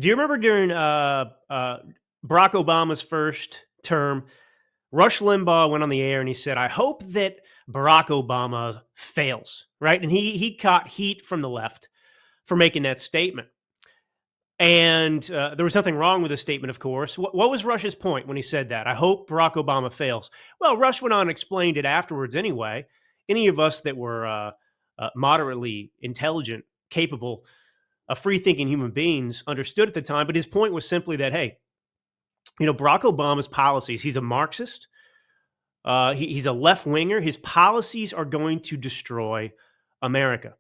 Do you remember during Barack Obama's first term, Rush Limbaugh went on the air and he said, "I hope that Barack Obama fails," right? And he caught heat from the left for making that statement. And there was nothing wrong with the statement, of course. What was Rush's point when he said that? I hope Barack Obama fails. Well, Rush went on and explained it afterwards anyway. Any of us that were moderately intelligent, capable, free thinking human beings understood at the time. But his point was simply that, hey, Barack Obama's policies, he's a Marxist, he's a left winger. His policies are going to destroy America.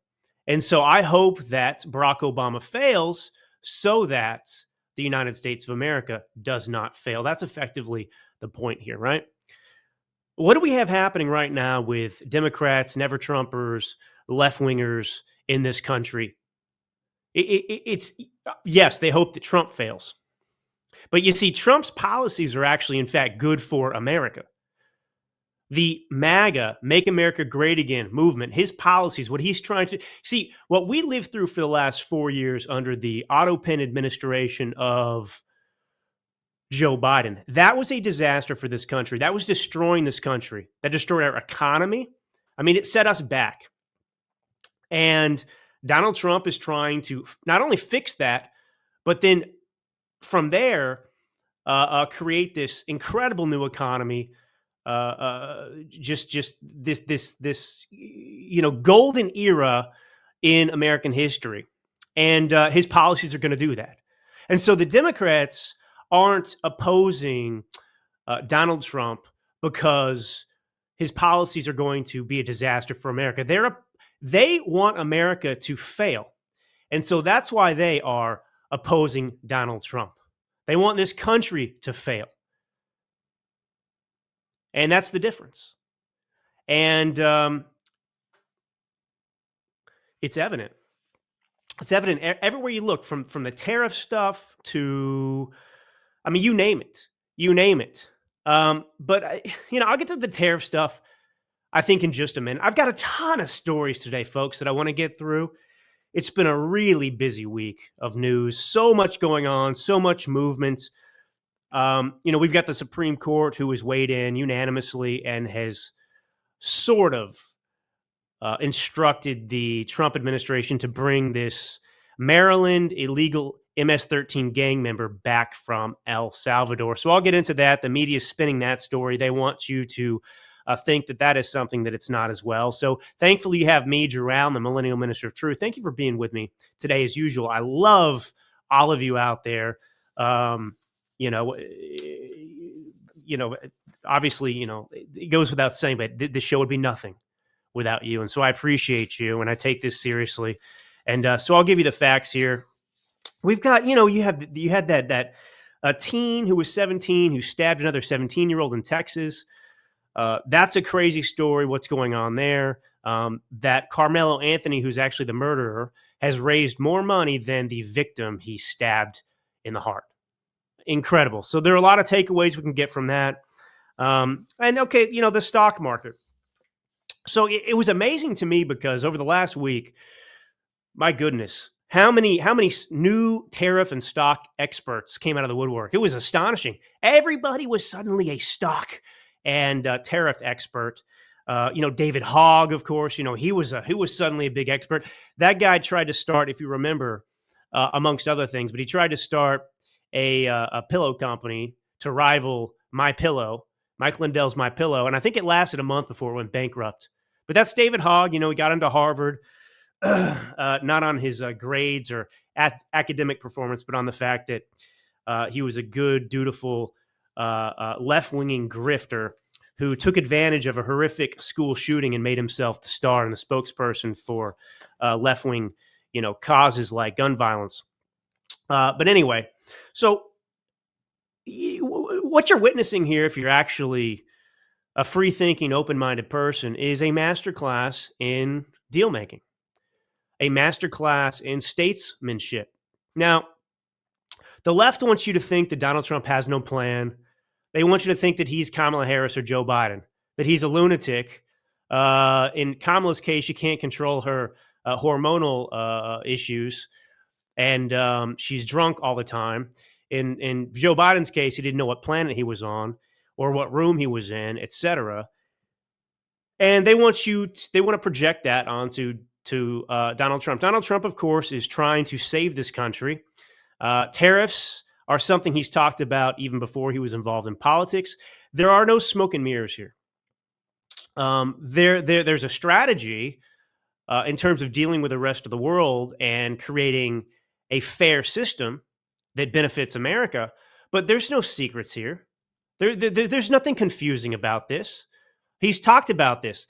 And so I hope that Barack Obama fails so that the United States of America does not fail. That's effectively the point here, right? What do we have happening right now with Democrats, never Trumpers, left wingers in this country? It's yes, they hope that Trump fails. But you see, Trump's policies are actually, in fact, good for America. The MAGA, Make America Great Again movement, his policies, what he's trying to see, what we lived through for the last 4 years under the auto pen administration of Joe Biden, that was a disaster for this country. That was destroying this country. That destroyed our economy. I mean, it set us back. And Donald Trump is trying to not only fix that, but then from there, create this incredible new economy. Just this golden era in American history, and his policies are going to do that. And so the Democrats aren't opposing Donald Trump because his policies are going to be a disaster for America. They want America to fail, and so that's why they are opposing Donald Trump. They want this country to fail. And that's the difference. And it's evident. It's evident everywhere you look, from the tariff stuff to, I mean, you name it. You name it. But, I'll get to the tariff stuff, I think, in just a minute. I've got a ton of stories today, folks, that I want to get through. It's been a really busy week of news. So much going on, so much movement. We've got the Supreme Court who has weighed in unanimously and has sort of instructed the Trump administration to bring this Maryland illegal MS-13 gang member back from El Salvador. So I'll get into that. The media is spinning that story. They want you to think that is something that it's not as well. So thankfully you have me, Jerome, the Millennial Minister of Truth. Thank you for being with me today as usual. I love all of you out there. Obviously, it goes without saying, but this show would be nothing without you. And so I appreciate you, and I take this seriously. And so I'll give you the facts here. We've got, you had that a teen who was 17 who stabbed another 17-year-old in Texas. That's a crazy story. What's going on there? That Carmelo Anthony, who's actually the murderer, has raised more money than the victim he stabbed in the heart. Incredible. So there are a lot of takeaways we can get from that. And okay, the stock market. So it was amazing to me because over the last week, my goodness, how many new tariff and stock experts came out of the woodwork. It was astonishing. Everybody was suddenly a stock and tariff expert. David Hogg, of course, he was suddenly a big expert. That guy tried to start, if you remember, amongst other things, but he tried to start a pillow company to rival My Pillow, Mike Lindell's My Pillow, and I think it lasted a month before it went bankrupt. But that's David Hogg. He got into Harvard, not on his grades or academic performance, but on the fact that he was a good, dutiful, left-winging grifter who took advantage of a horrific school shooting and made himself the star and the spokesperson for left-wing, causes like gun violence. But anyway, so what you're witnessing here, if you're actually a free-thinking, open-minded person, is a masterclass in deal-making, a masterclass in statesmanship. Now, the left wants you to think that Donald Trump has no plan. They want you to think that he's Kamala Harris or Joe Biden, that he's a lunatic. In Kamala's case, you can't control her hormonal issues. and she's drunk all the time. In Joe Biden's case, he didn't know what planet he was on or what room he was in, etc. And they want to project that onto Donald Trump. Donald Trump, of course, is trying to save this country. Tariffs are something he's talked about even before he was involved in politics. There are no smoke and mirrors here. There's a strategy in terms of dealing with the rest of the world and creating a fair system that benefits America. But there's no secrets here. There's nothing confusing about this. He's talked about this.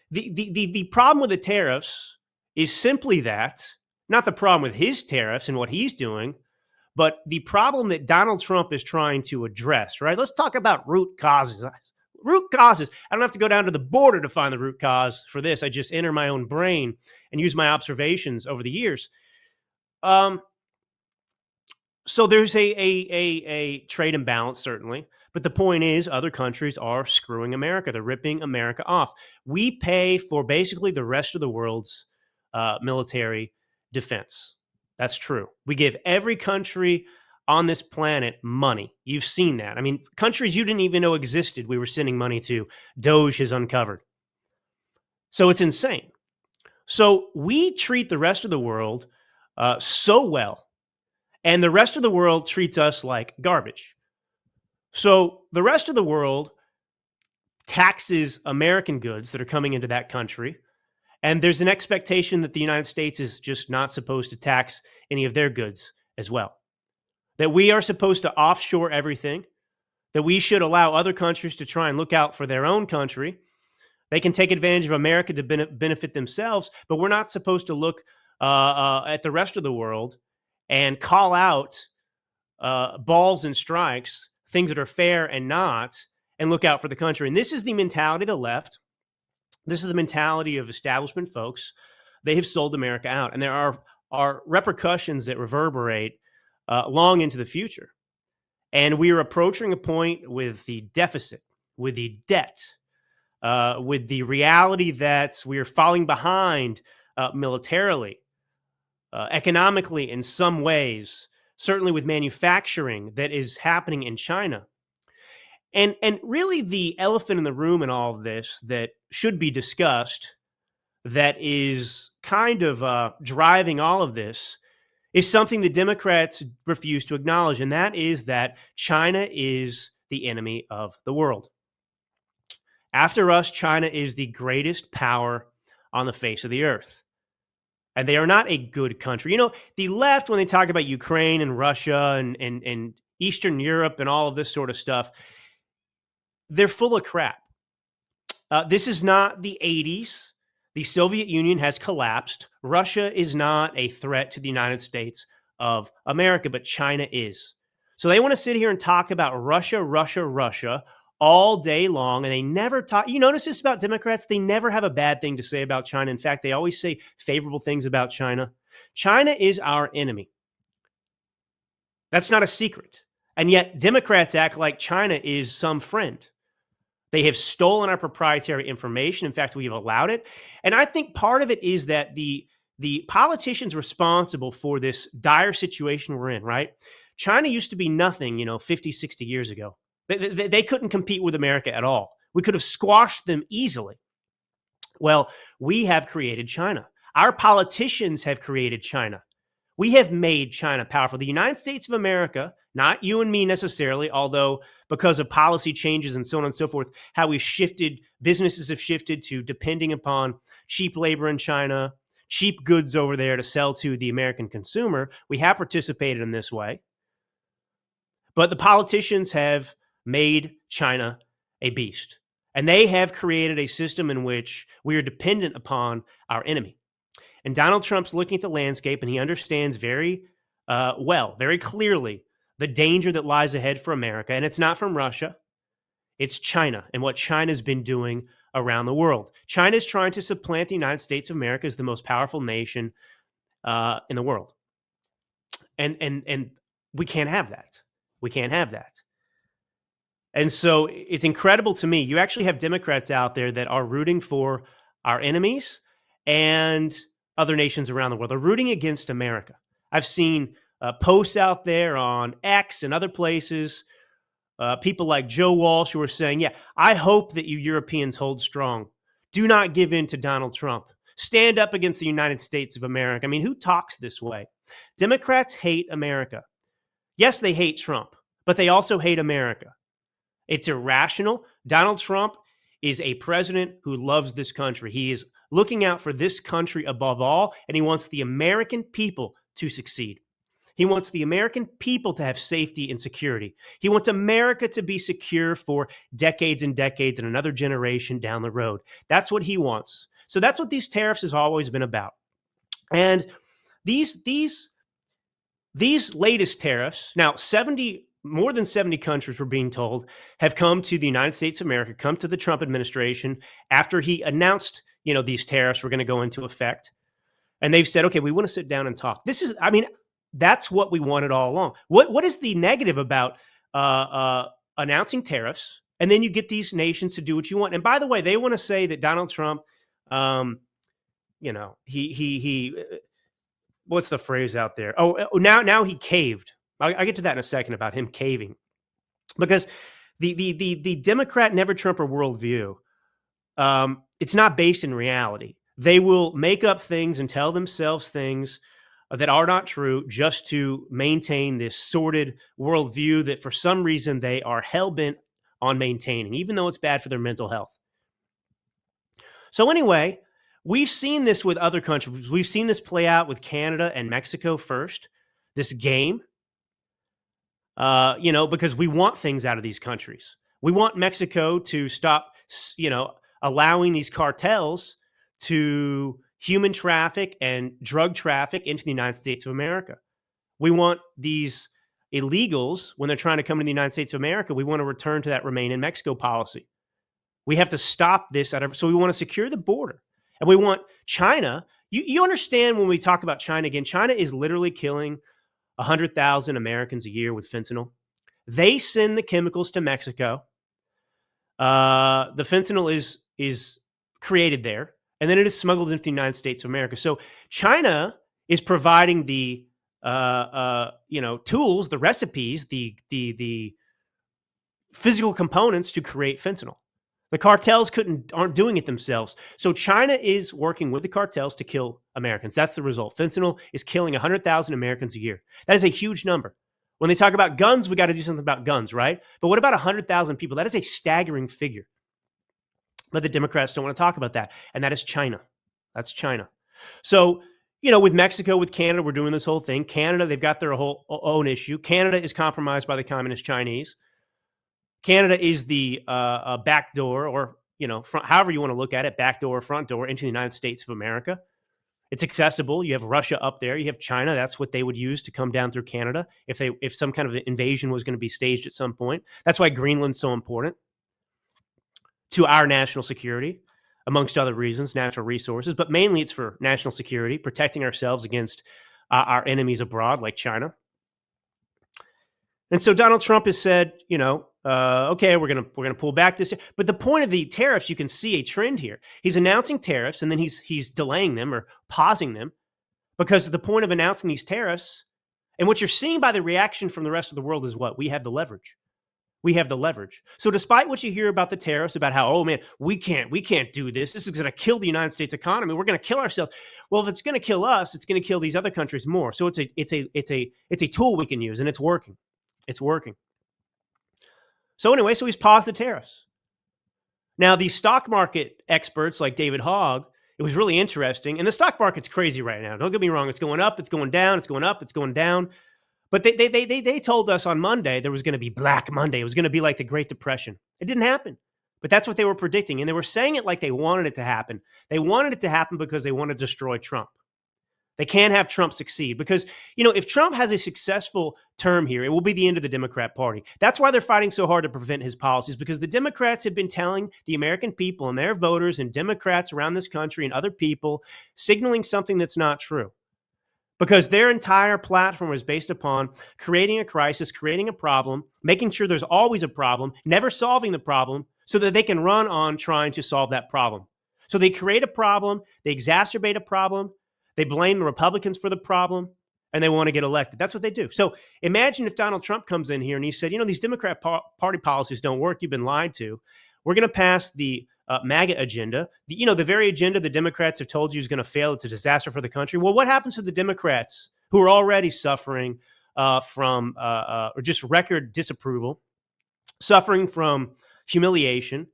The problem with the tariffs is simply that, not the problem with his tariffs and what he's doing, but the problem that Donald Trump is trying to address, right? Let's talk about root causes. Root causes. I don't have to go down to the border to find the root cause for this. I just enter my own brain and use my observations over the years. So there's a trade imbalance, certainly. But the point is, other countries are screwing America. They're ripping America off. We pay for basically the rest of the world's military defense. That's true. We give every country on this planet money. You've seen that. I mean, countries you didn't even know existed, we were sending money to. Doge has uncovered. So it's insane. So we treat the rest of the world so well, and the rest of the world treats us like garbage. So the rest of the world taxes American goods that are coming into that country. And there's an expectation that the United States is just not supposed to tax any of their goods as well. That we are supposed to offshore everything, that we should allow other countries to try and look out for their own country. They can take advantage of America to benefit themselves, but we're not supposed to look at the rest of the world and call out balls and strikes, things that are fair and not, and look out for the country. And this is the mentality of the left. This is the mentality of establishment folks. They have sold America out. And there are repercussions that reverberate long into the future. And we are approaching a point with the deficit, with the debt, with the reality that we are falling behind militarily, economically in some ways, certainly with manufacturing that is happening in China. And really the elephant in the room in all of this that should be discussed, that is kind of driving all of this, is something the Democrats refuse to acknowledge, and that is that China is the enemy of the world. After us, China is the greatest power on the face of the earth. And they are not a good country. You know, the left, when they talk about Ukraine and Russia and Eastern Europe and all of this sort of stuff, they're full of crap. This is not the 80s. The Soviet Union has collapsed. Russia is not a threat to the United States of America, but China is. So they want to sit here and talk about Russia, Russia, Russia all day long, and they never talk. You notice this about Democrats? They never have a bad thing to say about China. In fact, they always say favorable things about China. China is our enemy. That's not a secret. And yet Democrats act like China is some friend. They have stolen our proprietary information. In fact, we have allowed it. And I think part of it is that the politicians responsible for this dire situation we're in, right? China used to be nothing, 50, 60 years ago. They couldn't compete with America at all. We could have squashed them easily. Well, we have created China. Our politicians have created China. We have made China powerful. The United States of America, not you and me necessarily, although because of policy changes and so on and so forth, how we've shifted, businesses have shifted to depending upon cheap labor in China, cheap goods over there to sell to the American consumer. We have participated in this way. But the politicians have made China a beast. And they have created a system in which we are dependent upon our enemy. And Donald Trump's looking at the landscape, and he understands very well, very clearly, the danger that lies ahead for America. And it's not from Russia. It's China and what China's been doing around the world. China is trying to supplant the United States of America as the most powerful nation in the world. And we can't have that. We can't have that. And so it's incredible to me. You actually have Democrats out there that are rooting for our enemies and other nations around the world. They're rooting against America. I've seen posts out there on X and other places. People like Joe Walsh who are saying, yeah, I hope that you Europeans hold strong. Do not give in to Donald Trump. Stand up against the United States of America. I mean, who talks this way? Democrats hate America. Yes, they hate Trump, but they also hate America. It's irrational. Donald Trump is a president who loves this country. He is looking out for this country above all, and he wants the American people to succeed. He wants the American people to have safety and security. He wants America to be secure for decades and decades and another generation down the road. That's what he wants. So that's what these tariffs has always been about. And these latest tariffs, now more than 70 countries, we're being told, have come to the United States of America, come to the Trump administration after he announced, these tariffs were going to go into effect. And they've said, okay, we want to sit down and talk. That's what we wanted all along. What is the negative about announcing tariffs, and then you get these nations to do what you want? And by the way, they want to say that Donald Trump, he what's the phrase out there? Now he caved. I'll get to that in a second about him caving, because the Democrat never Trumper worldview, it's not based in reality. They will make up things and tell themselves things that are not true just to maintain this sordid worldview that for some reason they are hell-bent on maintaining, even though it's bad for their mental health. So anyway, we've seen this with other countries. We've seen this play out with Canada and Mexico first, this game, because we want things out of these countries. We want Mexico to stop, allowing these cartels to human traffic and drug traffic into the United States of America. We want these illegals, when they're trying to come to the United States of America, we want to return to that remain in Mexico policy. We have to stop this. So we want to secure the border. And we want China. You understand when we talk about China again, China is literally killing 100,000 Americans a year with fentanyl. They send the chemicals to Mexico. The fentanyl is created there, and then it is smuggled into the United States of America. So China is providing the tools, the recipes, the physical components to create fentanyl. The cartels aren't doing it themselves. So China is working with the cartels to kill Americans. That's the result. Fentanyl is killing 100,000 Americans a year. That is a huge number. When they talk about guns, we got to do something about guns, right? But what about 100,000 people? That is a staggering figure. But the Democrats don't want to talk about that. And that is China. That's China. So, with Mexico, with Canada, we're doing this whole thing. Canada, they've got their whole own issue. Canada is compromised by the communist Chinese. Canada is the back door, or front, however you want to look at it, back door or front door into the United States of America. It's accessible. You have Russia up there. You have China. That's what they would use to come down through Canada if some kind of invasion was going to be staged at some point. That's why Greenland's so important to our national security, amongst other reasons, natural resources. But mainly it's for national security, protecting ourselves against our enemies abroad like China. And so Donald Trump has said, okay, we're gonna pull back this. But the point of the tariffs, you can see a trend here. He's announcing tariffs, and then he's delaying them or pausing them, because the point of announcing these tariffs, and what you're seeing by the reaction from the rest of the world, is what? We have the leverage. We have the leverage. So despite what you hear about the tariffs, about how, oh man, we can't do this. This is going to kill the United States economy. We're going to kill ourselves. Well, if it's going to kill us, it's going to kill these other countries more. So it's a tool we can use, and it's working. It's working. So anyway, he's paused the tariffs. Now, the stock market experts like David Hogg, it was really interesting. And the stock market's crazy right now. Don't get me wrong. It's going up. It's going down. It's going up. It's going down. But they told us on Monday there was going to be Black Monday. It was going to be like the Great Depression. It didn't happen. But that's what they were predicting. And they were saying it like they wanted it to happen. They wanted it to happen because they want to destroy Trump. They can't have Trump succeed because, if Trump has a successful term here, it will be the end of the Democrat Party. That's why they're fighting so hard to prevent his policies, because the Democrats have been telling the American people and their voters and Democrats around this country and other people, signaling something that's not true. Because their entire platform is based upon creating a crisis, creating a problem, making sure there's always a problem, never solving the problem, so that they can run on trying to solve that problem. So they create a problem, they exacerbate a problem, they blame the Republicans for the problem, and they want to get elected. That's what they do. So imagine if Donald Trump comes in here and he said, these Democrat Party policies don't work. You've been lied to. We're going to pass the MAGA agenda. The very agenda the Democrats have told you is going to fail. It's a disaster for the country. Well, what happens to the Democrats who are already suffering from or just record disapproval, suffering from humiliation?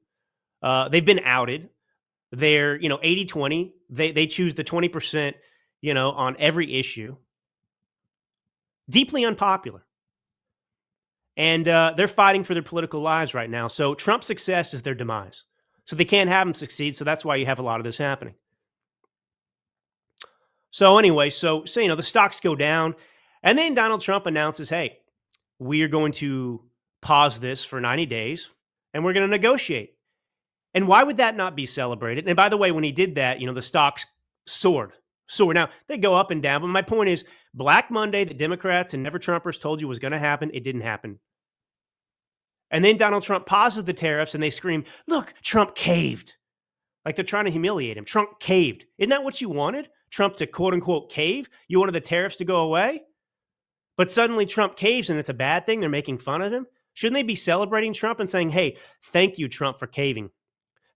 They've been outed. They're 80-20. They choose the 20%, on every issue. Deeply unpopular. And they're fighting for their political lives right now. So Trump's success is their demise. So they can't have him succeed. So that's why you have a lot of this happening. So anyway, so the stocks go down. And then Donald Trump announces, hey, we are going to pause this for 90 days and we're going to negotiate. And why would that not be celebrated? And by the way, when he did that, the stocks soared. Now, they go up and down. But my point is, Black Monday, the Democrats and Never Trumpers told you was going to happen. It didn't happen. And then Donald Trump pauses the tariffs and they scream, look, Trump caved. Like they're trying to humiliate him. Trump caved. Isn't that what you wanted? Trump to quote unquote cave? You wanted the tariffs to go away? But suddenly Trump caves and it's a bad thing. They're making fun of him. Shouldn't they be celebrating Trump and saying, hey, thank you, Trump, for caving.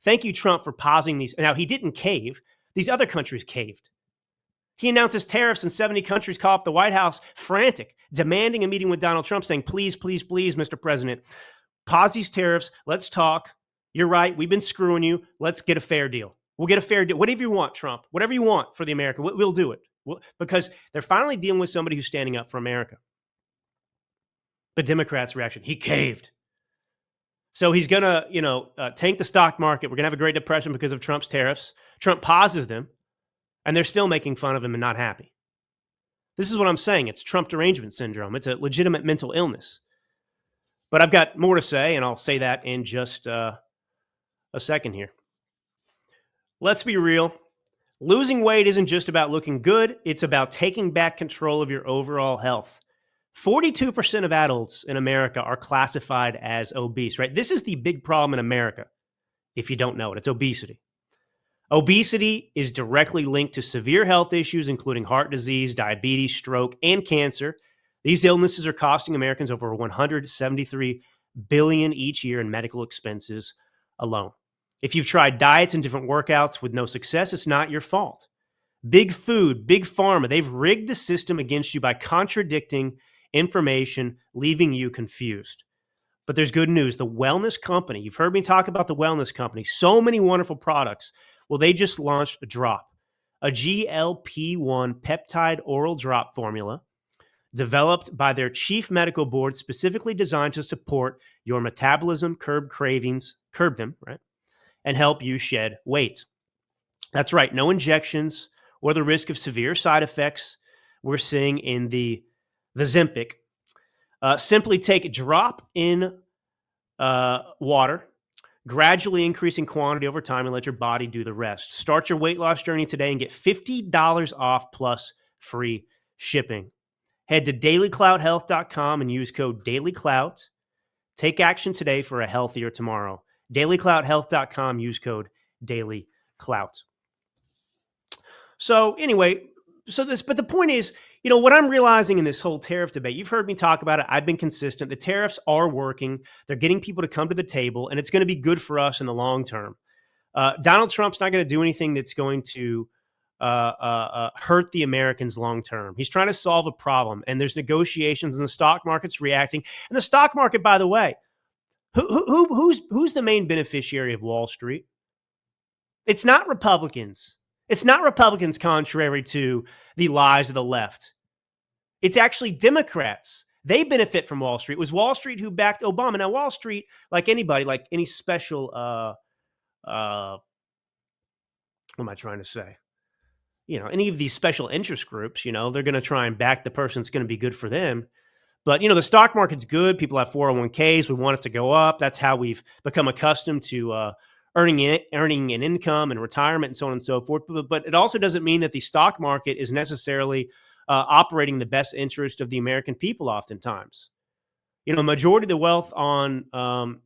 Thank you, Trump, for pausing these. Now, he didn't cave. These other countries caved. He announces tariffs in 70 countries, call up the White House frantic, demanding a meeting with Donald Trump, saying, please, please, please, Mr. President, pause these tariffs. Let's talk. You're right. We've been screwing you. Let's get a fair deal. We'll get a fair deal. Whatever you want, Trump. Whatever you want for the America, we'll do it. Because they're finally dealing with somebody who's standing up for America. The Democrats' reaction, he caved. So he's going to, tank the stock market. We're going to have a Great Depression because of Trump's tariffs. Trump pauses them, and they're still making fun of him and not happy. This is what I'm saying. It's Trump derangement syndrome. It's a legitimate mental illness. But I've got more to say, and I'll say that in just a second here. Let's be real. Losing weight isn't just about looking good. It's about taking back control of your overall health. 42% of adults in America are classified as obese, right? This is the big problem in America, if you don't know it. It's obesity. Obesity is directly linked to severe health issues, including heart disease, diabetes, stroke, and cancer. These illnesses are costing Americans over $173 billion each year in medical expenses alone. If you've tried diets and different workouts with no success, it's not your fault. Big food, big pharma, they've rigged the system against you by contradicting information, leaving you confused. But there's good news. The wellness company, you've heard me talk about the wellness company, so many wonderful products. Well, they just launched a drop, a GLP-1 peptide oral drop formula developed by their chief medical board, specifically designed to support your metabolism, curb them, right? And help you shed weight. That's right. No injections or the risk of severe side effects we're seeing in the Zempic. Simply take a drop in water, gradually increasing quantity over time, and let your body do the rest. Start your weight loss journey today and get $50 off plus free shipping. Head to dailyclouthealth.com and use code DailyClout. Take action today for a healthier tomorrow. dailyclouthealth.com, use code DailyClout. So anyway, but the point is, what I'm realizing in this whole tariff debate, you've heard me talk about it. I've been consistent. The tariffs are working. They're getting people to come to the table, and it's going to be good for us in the long term. Donald Trump's not going to do anything that's going to hurt the Americans long term. He's trying to solve a problem, and there's negotiations, and the stock market's reacting. And the stock market, by the way, who's the main beneficiary of Wall Street? It's not Republicans. It's not Republicans, contrary to the lies of the left. It's actually Democrats. They benefit from Wall Street. It was Wall Street who backed Obama. Now, Wall Street, like anybody, like any special, what am I trying to say? Any of these special interest groups, they're going to try and back the person that's going to be good for them. But, the stock market's good. People have 401ks. We want it to go up. That's how we've become accustomed to earning an income and retirement and so on and so forth. But it also doesn't mean that the stock market is necessarily operating the best interest of the American people oftentimes. Majority of the wealth on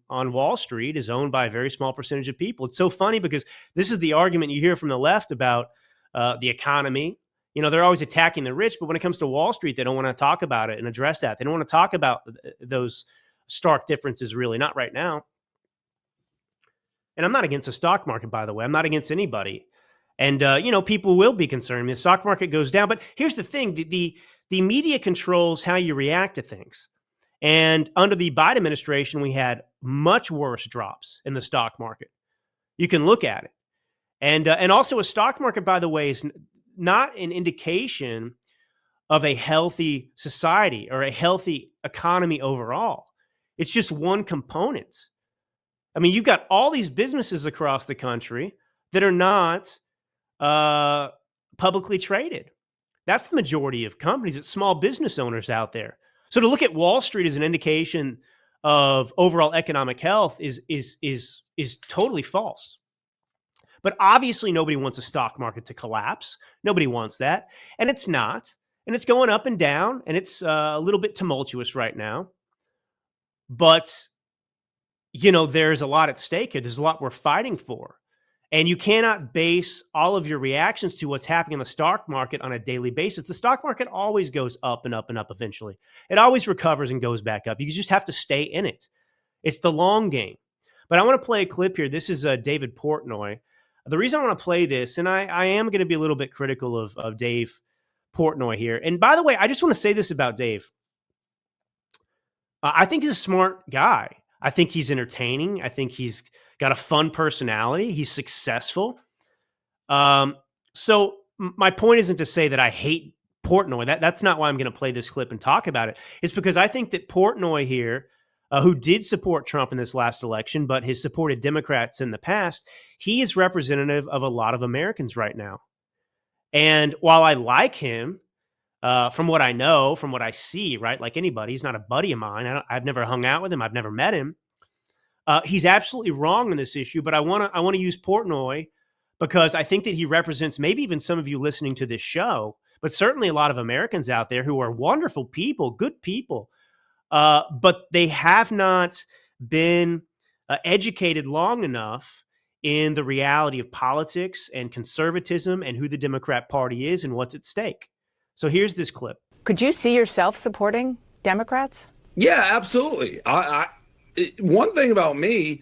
Wall Street is owned by a very small percentage of people. It's so funny because this is the argument you hear from the left about the economy. they're always attacking the rich, but when it comes to Wall Street, they don't want to talk about it and address that. They don't want to talk about those stark differences, really, not right now. And I'm not against the stock market, by the way. I'm not against anybody. And, people will be concerned. The stock market goes down. But here's the thing. The media controls how you react to things. And under the Biden administration, we had much worse drops in the stock market. You can look at it. And also a stock market, by the way, is not an indication of a healthy society or a healthy economy overall. It's just one component. I mean, you've got all these businesses across the country that are not publicly traded. That's the majority of companies. It's small business owners out there. So to look at Wall Street as an indication of overall economic health is totally false. But obviously, nobody wants a stock market to collapse. Nobody wants that, and it's not. And it's going up and down, and it's a little bit tumultuous right now. But there's a lot at stake here. There's a lot we're fighting for. And you cannot base all of your reactions to what's happening in the stock market on a daily basis. The stock market always goes up and up and up eventually. It always recovers and goes back up. You just have to stay in it. It's the long game. But I want to play a clip here. This is David Portnoy. The reason I want to play this, and I am going to be a little bit critical of Dave Portnoy here. And by the way, I just want to say this about Dave. I think he's a smart guy. I think he's entertaining. I think he's got a fun personality. He's successful. So my point isn't to say that I hate Portnoy. That's not why I'm going to play this clip and talk about it. It's because I think that Portnoy here, who did support Trump in this last election, but has supported Democrats in the past, he is representative of a lot of Americans right now. And while I like him, from what I know, from what I see, right, like anybody, he's not a buddy of mine. I've never hung out with him. I've never met him. He's absolutely wrong on this issue, but I want to use Portnoy because I think that he represents maybe even some of you listening to this show, but certainly a lot of Americans out there who are wonderful people, good people, but they have not been educated long enough in the reality of politics and conservatism and who the Democrat Party is and what's at stake. So here's this clip. Could you see yourself supporting Democrats? Yeah, absolutely. One thing about me,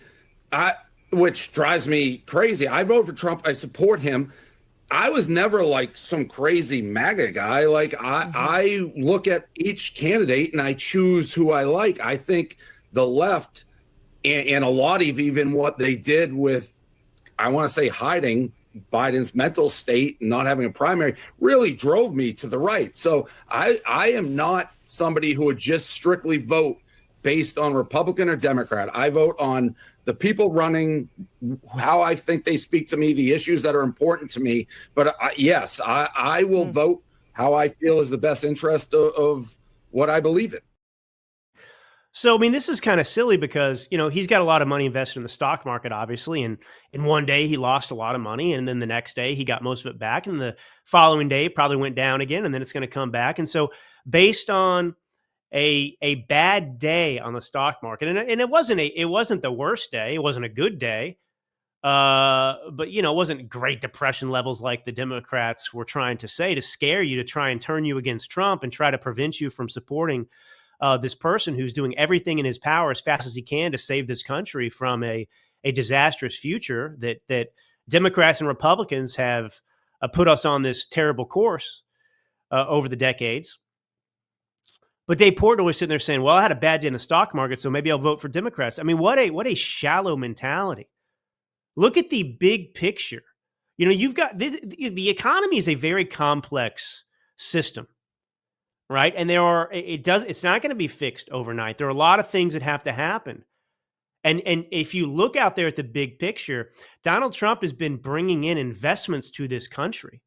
which drives me crazy, I vote for Trump. I support him. I was never like some crazy MAGA guy. Like I look at each candidate and I choose who I like. I think the left and a lot of even what they did with, I want to say, hiding Biden's mental state and not having a primary really drove me to the right. So I am not somebody who would just strictly vote based on Republican or Democrat. I vote on the people running, how I think they speak to me, the issues that are important to me. But yes, I will vote how I feel is the best interest of what I believe in. So, I mean, this is kind of silly because, he's got a lot of money invested in the stock market, obviously. And in one day he lost a lot of money. And then the next day he got most of it back. And the following day it probably went down again. And then it's going to come back. And so based on a bad day on the stock market, and it wasn't the worst day. It wasn't a good day. But, it wasn't Great Depression levels like the Democrats were trying to say to scare you, to try and turn you against Trump and try to prevent you from supporting this person who's doing everything in his power as fast as he can to save this country from a disastrous future that Democrats and Republicans have put us on this terrible course over the decades. But Dave Portnoy was sitting there saying, well, I had a bad day in the stock market, so maybe I'll vote for Democrats. I mean, what a shallow mentality. Look at the big picture. You've got the economy is a very complex system. Right. And it's not going to be fixed overnight. There are a lot of things that have to happen. And if you look out there at the big picture, Donald Trump has been bringing in investments to this country.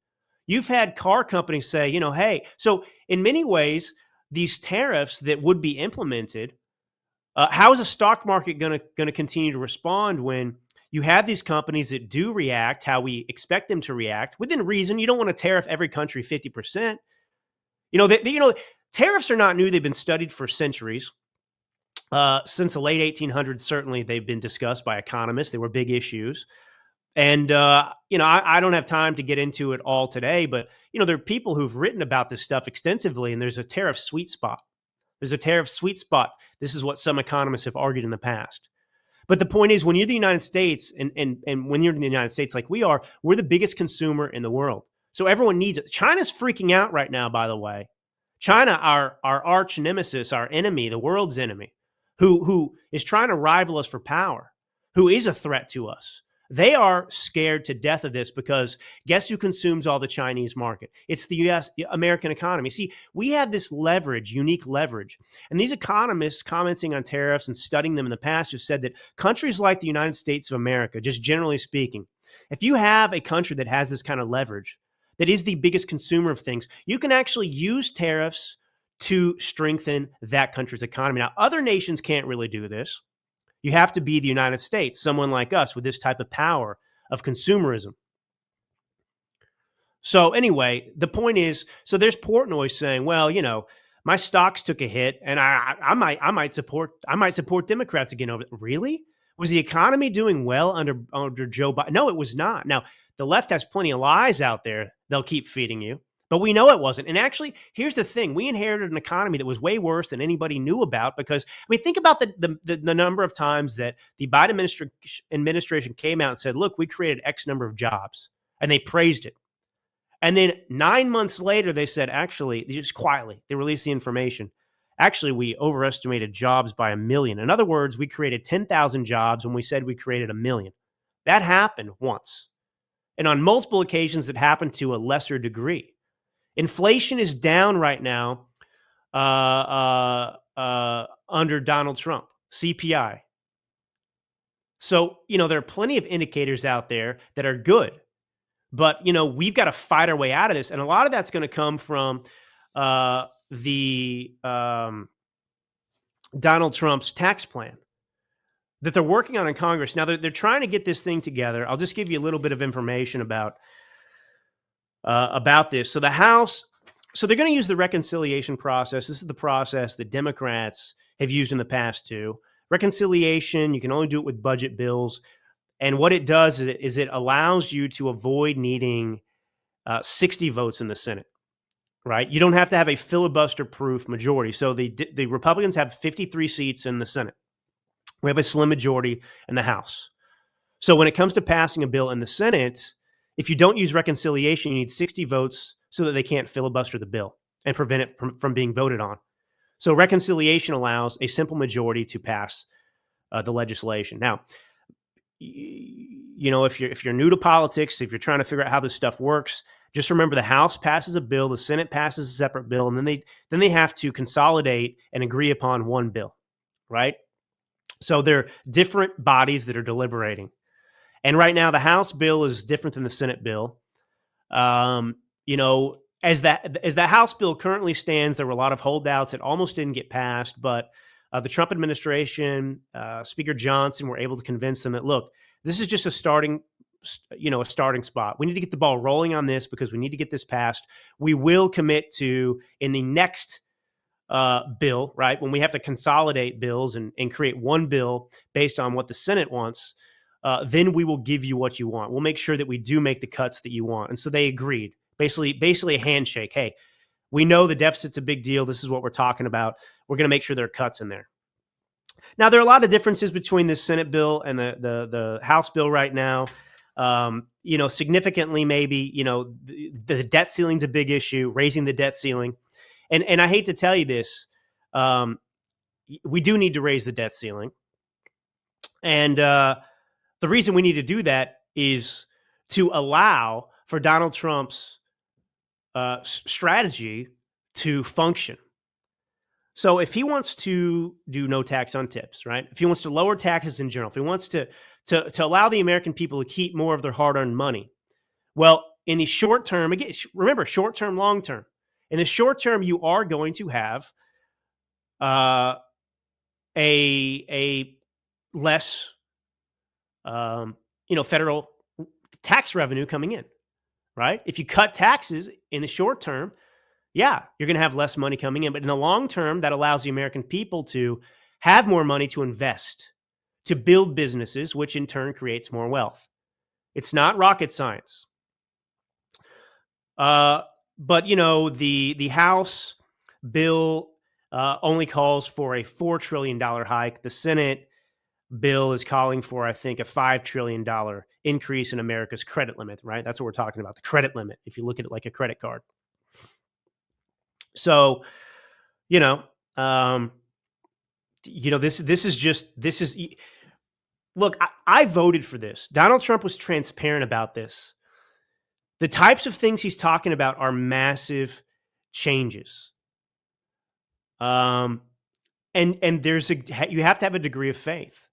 You've had car companies say, hey, so in many ways, these tariffs that would be implemented, how is the stock market going to continue to respond when you have these companies that do react how we expect them to react within reason? You don't want to tariff every country 50%. Tariffs are not new. They've been studied for centuries. Since the late 1800s, certainly they've been discussed by economists. They were big issues. And, I don't have time to get into it all today, but, there are people who've written about this stuff extensively, and there's a tariff sweet spot. There's a tariff sweet spot. This is what some economists have argued in the past. But the point is, when you're the United States, and when you're in the United States like we are, we're the biggest consumer in the world. So everyone needs it. China's freaking out right now, by the way. China, our arch nemesis, our enemy, the world's enemy, who is trying to rival us for power, who is a threat to us. They are scared to death of this because guess who consumes all the Chinese market? It's the U.S. American economy. See, we have this leverage, unique leverage. And these economists commenting on tariffs and studying them in the past have said that countries like the United States of America, just generally speaking, if you have a country that has this kind of leverage, that is the biggest consumer of things, you can actually use tariffs to strengthen that country's economy. Now, other nations can't really do this. You have to be the United States, someone like us with this type of power of consumerism. So anyway, the point is, so there's Portnoy saying, well, my stocks took a hit, and I might support Democrats again over. Really? Was the economy doing well under Joe Biden? No, it was not. Now, the left has plenty of lies out there they'll keep feeding you. But we know it wasn't. And actually, here's the thing. We inherited an economy that was way worse than anybody knew about because, think about the number of times that the Biden administration came out and said, look, we created X number of jobs, and they praised it. And then 9 months later, they said, actually, just quietly, they released the information. Actually, we overestimated jobs by 1 million. In other words, we created 10,000 jobs when we said we created 1 million. That happened once. And on multiple occasions, it happened to a lesser degree. Inflation is down right now under Donald Trump, CPI. So, there are plenty of indicators out there that are good. But, we've got to fight our way out of this. And a lot of that's going to come from the Donald Trump's tax plan that they're working on in Congress. Now, they're trying to get this thing together. I'll just give you a little bit of information about this. So the House, they're going to use the reconciliation process. This is the process that Democrats have used in the past too. Reconciliation, you can only do it with budget bills. And what it does is it allows you to avoid needing 60 votes in the Senate, right? You don't have to have a filibuster-proof majority. So the Republicans have 53 seats in the Senate. We have a slim majority in the House. So when it comes to passing a bill in the Senate, if you don't use reconciliation, you need 60 votes so that they can't filibuster the bill and prevent it from being voted on. So reconciliation allows a simple majority to pass the legislation. Now, if you're new to politics, if you're trying to figure out how this stuff works, just remember the House passes a bill, the Senate passes a separate bill, and then they have to consolidate and agree upon one bill, right? So they're different bodies that are deliberating. And right now, the House bill is different than the Senate bill. As the House bill currently stands, there were a lot of holdouts. It almost didn't get passed, but the Trump administration, Speaker Johnson, were able to convince them that, look, this is just a starting spot. We need to get the ball rolling on this because we need to get this passed. We will commit to, in the next bill, right, when we have to consolidate bills and create one bill based on what the Senate wants, then we will give you what you want. We'll make sure that we do make the cuts that you want. And so they agreed. Basically a handshake. Hey, we know the deficit's a big deal. This is what we're talking about. We're going to make sure there are cuts in there. Now, there are a lot of differences between the Senate bill and the House bill right now. Significantly, maybe, the debt ceiling's a big issue, raising the debt ceiling. And I hate to tell you this, we do need to raise the debt ceiling. And the reason we need to do that is to allow for Donald Trump's strategy to function. So if he wants to do no tax on tips, right? If he wants to lower taxes in general, if he wants to allow the American people to keep more of their hard-earned money, well, in the short term, again, remember, short term, long term. In the short term, you are going to have a less federal tax revenue coming in, right? If you cut taxes in the short term, yeah, you're going to have less money coming in. But in the long term, that allows the American people to have more money to invest, to build businesses, which in turn creates more wealth. It's not rocket science. But the House bill only calls for a $4 trillion hike. The Senate bill is calling for, I think, a $5 trillion increase in America's credit limit, right? That's what we're talking about, the credit limit, if you look at it like a credit card. So, look, I voted for this. Donald Trump was transparent about this. The types of things he's talking about are massive changes. And you have to have a degree of faith.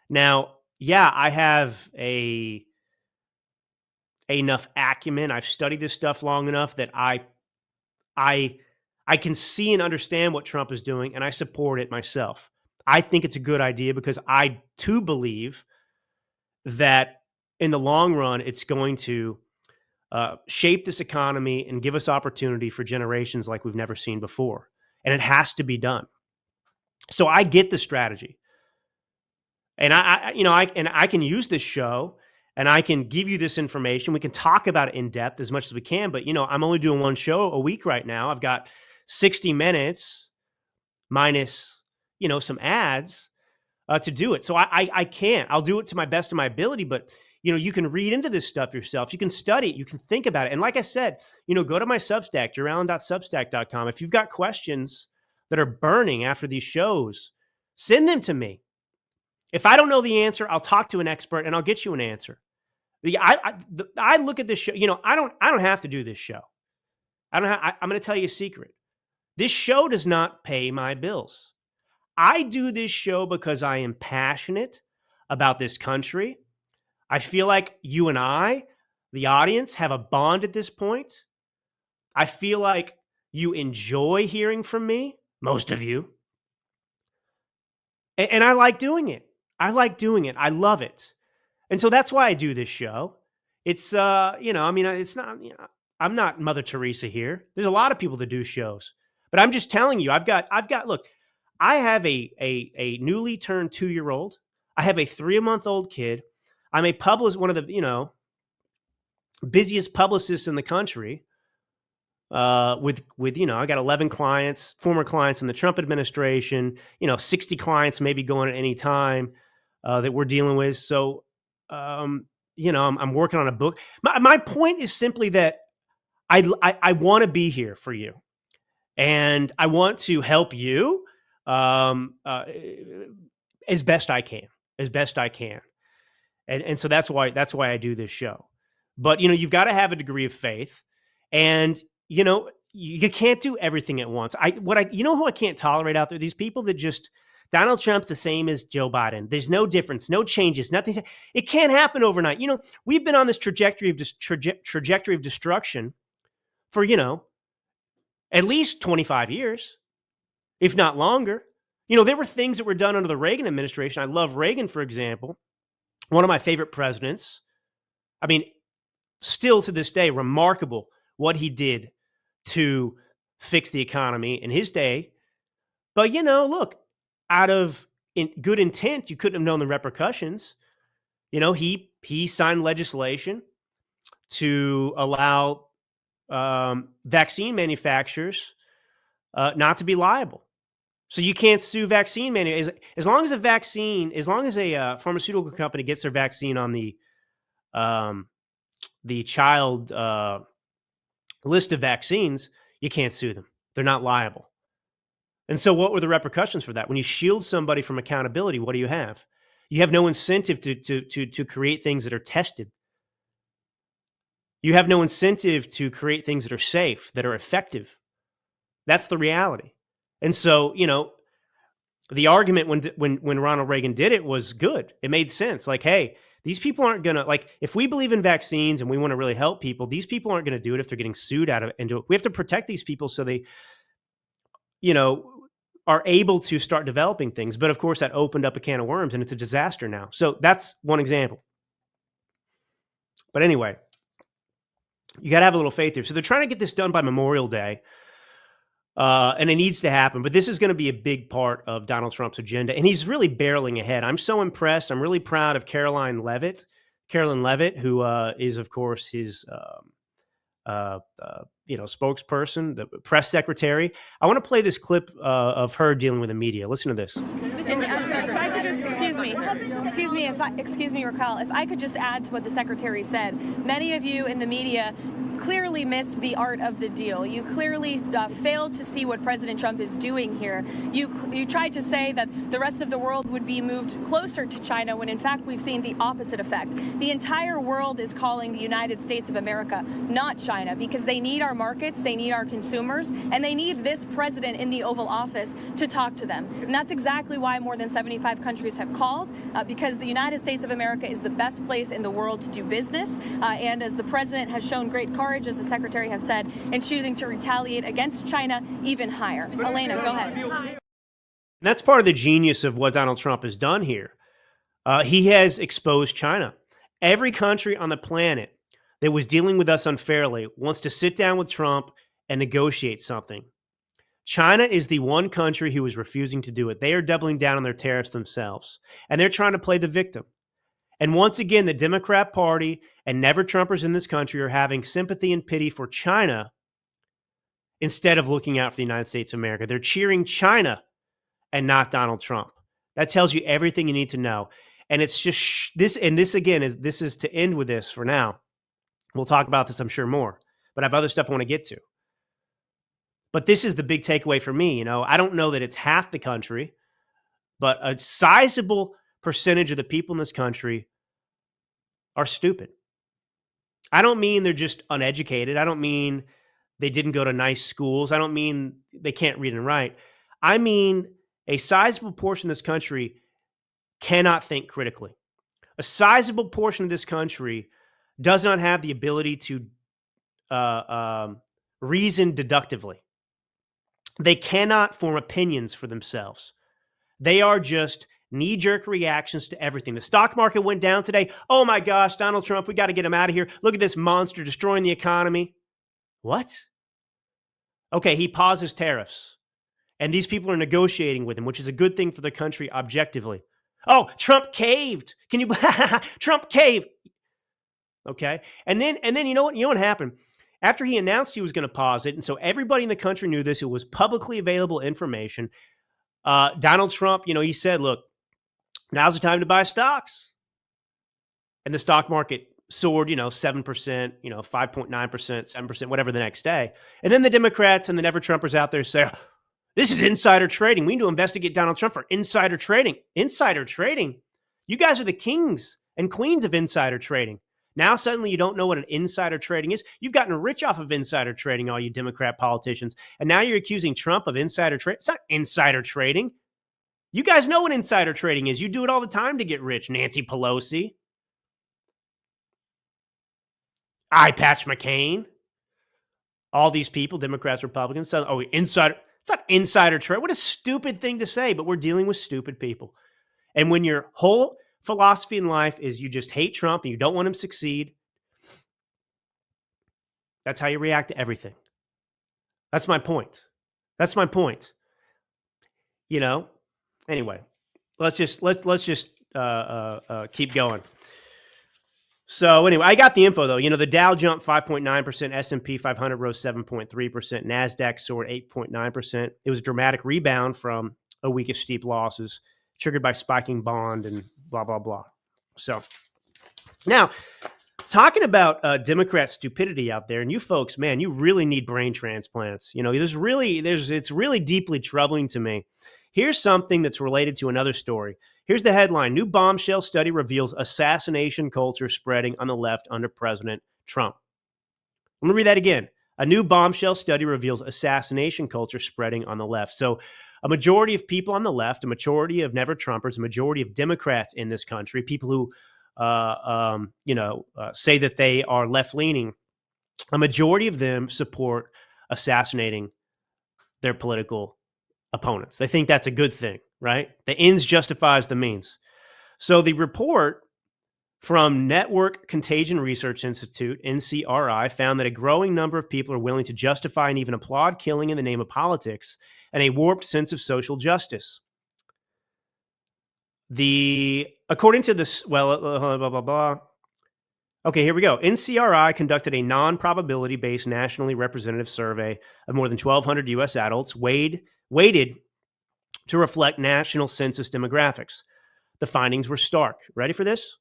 Now, yeah, I have enough acumen. I've studied this stuff long enough that I can see and understand what Trump is doing, and I support it myself. I think it's a good idea because I too believe that in the long run, it's going to shape this economy and give us opportunity for generations like we've never seen before. And it has to be done. So I get the strategy. And I can use this show and I can give you this information. We can talk about it in depth as much as we can, but I'm only doing one show a week right now. I've got 60 minutes minus, some ads to do it. So I can't. I'll do it to my best of my ability, but you can read into this stuff yourself. You can study it. You can think about it. And like I said, go to my Substack, jerallen.substack.com. If you've got questions that are burning after these shows, send them to me. If I don't know the answer, I'll talk to an expert and I'll get you an answer. I look at this show. I don't have to do this show. I'm going to tell you a secret. This show does not pay my bills. I do this show because I am passionate about this country. I feel like you and I, the audience, have a bond at this point. I feel like you enjoy hearing from me, most of you. And I like doing it. I love it. And so that's why I do this show. It's, it's not, I'm not Mother Teresa here. There's a lot of people that do shows, but I'm just telling you, look, I have a newly turned 2-year-old. I have a 3-month-old kid. I'm a one of the, busiest publicists in the country. With I got 11 clients, former clients in the Trump administration, 60 clients maybe going at any time that we're dealing with. So, I'm working on a book. My point is simply that I want to be here for you, and I want to help you as best I can, and so that's why I do this show. But you've got to have a degree of faith, and you can't do everything at once. Who I can't tolerate out there? These people that just, Donald Trump's the same as Joe Biden. There's no difference, no changes, nothing. It can't happen overnight. We've been on this trajectory of destruction for, at least 25 years, if not longer. There were things that were done under the Reagan administration. I love Reagan, for example, one of my favorite presidents. I mean, still to this day, remarkable what he did to fix the economy in his day. But, look, out of good intent, you couldn't have known the repercussions. He signed legislation to allow vaccine manufacturers not to be liable. So you can't sue vaccine manufacturers. As long as a pharmaceutical company gets their vaccine on the child list of vaccines, you can't sue them. They're not liable. And so what were the repercussions for that? When you shield somebody from accountability, what do you have? You have no incentive to create things that are tested. You have no incentive to create things that are safe, that are effective. That's the reality. And so, the argument when Ronald Reagan did it was good. It made sense. Like, hey, these people aren't going to, if we believe in vaccines and we want to really help people, these people aren't going to do it if they're getting sued out of it. We have to protect these people so they, are able to start developing things. But of course, that opened up a can of worms and it's a disaster now. So that's one example. But anyway, you got to have a little faith here. So they're trying to get this done by Memorial Day. And it needs to happen. But this is going to be a big part of Donald Trump's agenda. And he's really barreling ahead. I'm so impressed. I'm really proud of Caroline Leavitt. Carolyn Levitt, who is, of course, his spokesperson, the press secretary. I want to play this clip of her dealing with the media. Listen to this. And if I could just, excuse me, Raquel, if I could just add to what the secretary said. Many of you in the media clearly missed the art of the deal. You clearly failed to see what President Trump is doing here. You tried to say that the rest of the world would be moved closer to China when in fact we've seen the opposite effect. The entire world is calling the United States of America, not China, because they need our markets, they need our consumers, and they need this president in the Oval Office to talk to them. And that's exactly why more than 75 countries have called, because the United States of America is the best place in the world to do business. And as the president has shown great courage, as the secretary has said, in choosing to retaliate against China even higher. Elena, go ahead. And that's part of the genius of what Donald Trump has done here. He has exposed China. Every country on the planet that was dealing with us unfairly wants to sit down with Trump and negotiate something. China is the one country who is refusing to do it. They are doubling down on their tariffs themselves, and they're trying to play the victim. And once again, the Democrat Party and never-Trumpers in this country are having sympathy and pity for China instead of looking out for the United States of America. They're cheering China and not Donald Trump. That tells you everything you need to know. And it's just this, and this again, this is to end with this for now. We'll talk about this, I'm sure, more. But I have other stuff I want to get to. But this is the big takeaway for me. I don't know that it's half the country, but a sizable percentage of the people in this country are stupid. I don't mean they're just uneducated. I don't mean they didn't go to nice schools. I don't mean they can't read and write. I mean a sizable portion of this country cannot think critically. A sizable portion of this country does not have the ability to reason deductively. They cannot form opinions for themselves. They are just knee-jerk reactions to everything. The stock market went down today. Oh my gosh, Donald Trump, we got to get him out of here. Look at this monster destroying the economy. What? Okay, he pauses tariffs. And these people are negotiating with him, which is a good thing for the country objectively. Oh, Trump caved. Can you Trump caved. Okay? And then you know what happened? After he announced he was going to pause it, and so everybody in the country knew this, it was publicly available information. Donald Trump, he said, look, now's the time to buy stocks. And the stock market soared, 7%, 5.9%, 7%, whatever the next day. And then the Democrats and the never-Trumpers out there say, this is insider trading. We need to investigate Donald Trump for insider trading. Insider trading? You guys are the kings and queens of insider trading. Now suddenly you don't know what an insider trading is. You've gotten rich off of insider trading, all you Democrat politicians. And now you're accusing Trump of insider trading. It's not insider trading. You guys know what insider trading is. You do it all the time to get rich. Nancy Pelosi. Eye Patch McCain. All these people, Democrats, Republicans. So, insider. It's not insider trade. What a stupid thing to say, but we're dealing with stupid people. And when your whole philosophy in life is you just hate Trump and you don't want him to succeed, that's how you react to everything. That's my point. Anyway, let's just keep going. So anyway, I got the info though. The Dow jumped 5.9%, S&P 500 rose 7.3%, NASDAQ soared 8.9%. It was a dramatic rebound from a week of steep losses triggered by spiking bond and blah, blah, blah. So now, talking about Democrat stupidity out there, and you folks, man, you really need brain transplants. It's really deeply troubling to me. Here's something that's related to another story. Here's the headline. New bombshell study reveals assassination culture spreading on the left under President Trump. Let me read that again. A new bombshell study reveals assassination culture spreading on the left. So a majority of people on the left, a majority of never-Trumpers, a majority of Democrats in this country, people who say that they are left-leaning, a majority of them support assassinating their political opponents. They think that's a good thing, right? The ends justifies the means. So the report from Network Contagion Research Institute, NCRI, found that a growing number of people are willing to justify and even applaud killing in the name of politics and a warped sense of social justice. According to this, Okay, here we go. NCRI conducted a non-probability based nationally representative survey of more than 1,200 U.S. adults weighted to reflect national census demographics. The findings were stark. Ready for this?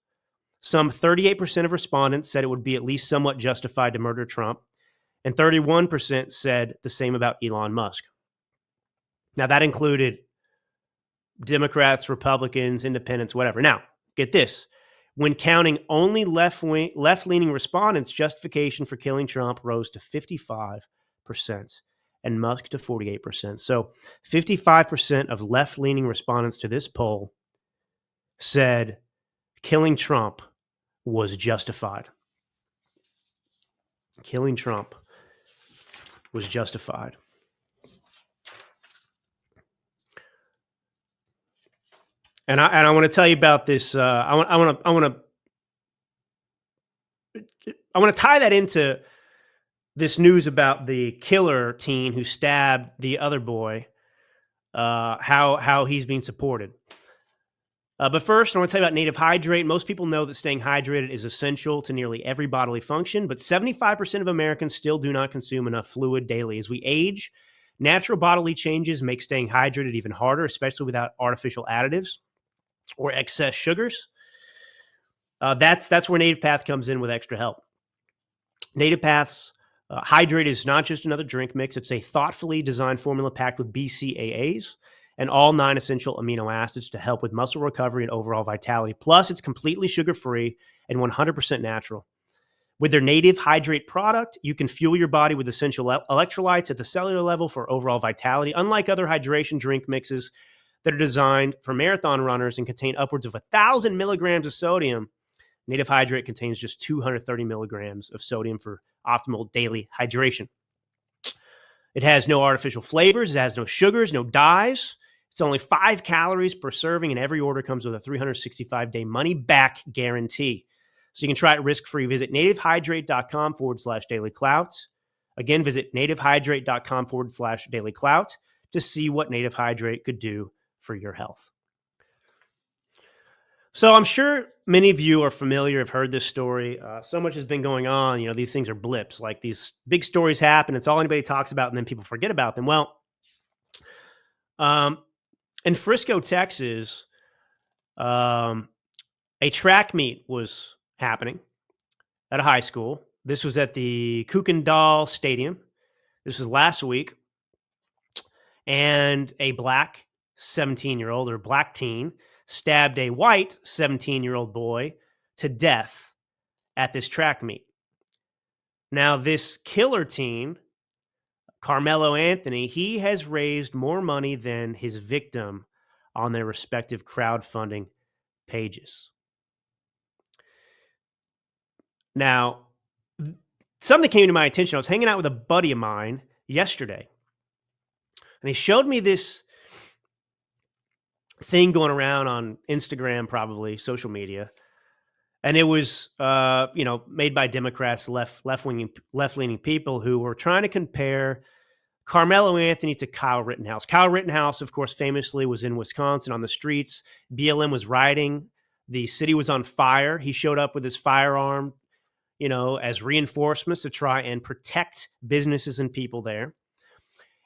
Some 38% of respondents said it would be at least somewhat justified to murder Trump, and 31% said the same about Elon Musk. Now, that included Democrats, Republicans, independents, whatever. Now, get this. When counting only left-leaning respondents, justification for killing Trump rose to 55% and Musk to 48%. So 55% of left-leaning respondents to this poll said killing Trump was justified. Killing Trump was justified. And I want to tell you about this. I want to tie that into this news about the killer teen who stabbed the other boy. How he's being supported. But first, I want to tell you about Native Hydrate. Most people know that staying hydrated is essential to nearly every bodily function, but 75% of Americans still do not consume enough fluid daily. As we age, natural bodily changes make staying hydrated even harder, especially without artificial additives or excess sugars. That's where Native Path comes in with extra help. Native Path's Hydrate is not just another drink mix. It's a thoughtfully designed formula packed with BCAAs and all 9 essential amino acids to help with muscle recovery and overall vitality. Plus, it's completely sugar-free and 100% natural. With their Native Hydrate product, you can fuel your body with essential electrolytes at the cellular level for overall vitality. Unlike other hydration drink mixes that are designed for marathon runners and contain upwards of 1,000 milligrams of sodium, Native Hydrate contains just 230 milligrams of sodium for optimal daily hydration. It has no artificial flavors. It has no sugars, no dyes. It's only 5 calories per serving, and every order comes with a 365-day money-back guarantee. So you can try it risk-free. Visit nativehydrate.com/dailyclout. Again, visit nativehydrate.com/dailyclout to see what Native Hydrate could do for your health. So I'm sure many of you are familiar, have heard this story. So much has been going on. You know, these things are blips. Like these big stories happen. It's all anybody talks about, and then people forget about them. Well, in Frisco, Texas, a track meet was happening at a high school. This was at the Kukendall Stadium. This was last week. And a black 17-year-old or black teen stabbed a white 17-year-old boy to death at this track meet. Now, this killer teen, Carmelo Anthony, he has raised more money than his victim on their respective crowdfunding pages. Now, something came to my attention. I was hanging out with a buddy of mine yesterday, and he showed me this thing going around on Instagram, probably social media, and it was, made by Democrats, left-leaning people who were trying to compare Carmelo Anthony to Kyle Rittenhouse. Kyle Rittenhouse, of course, famously was in Wisconsin on the streets. BLM was rioting. The city was on fire. He showed up with his firearm, as reinforcements to try and protect businesses and people there.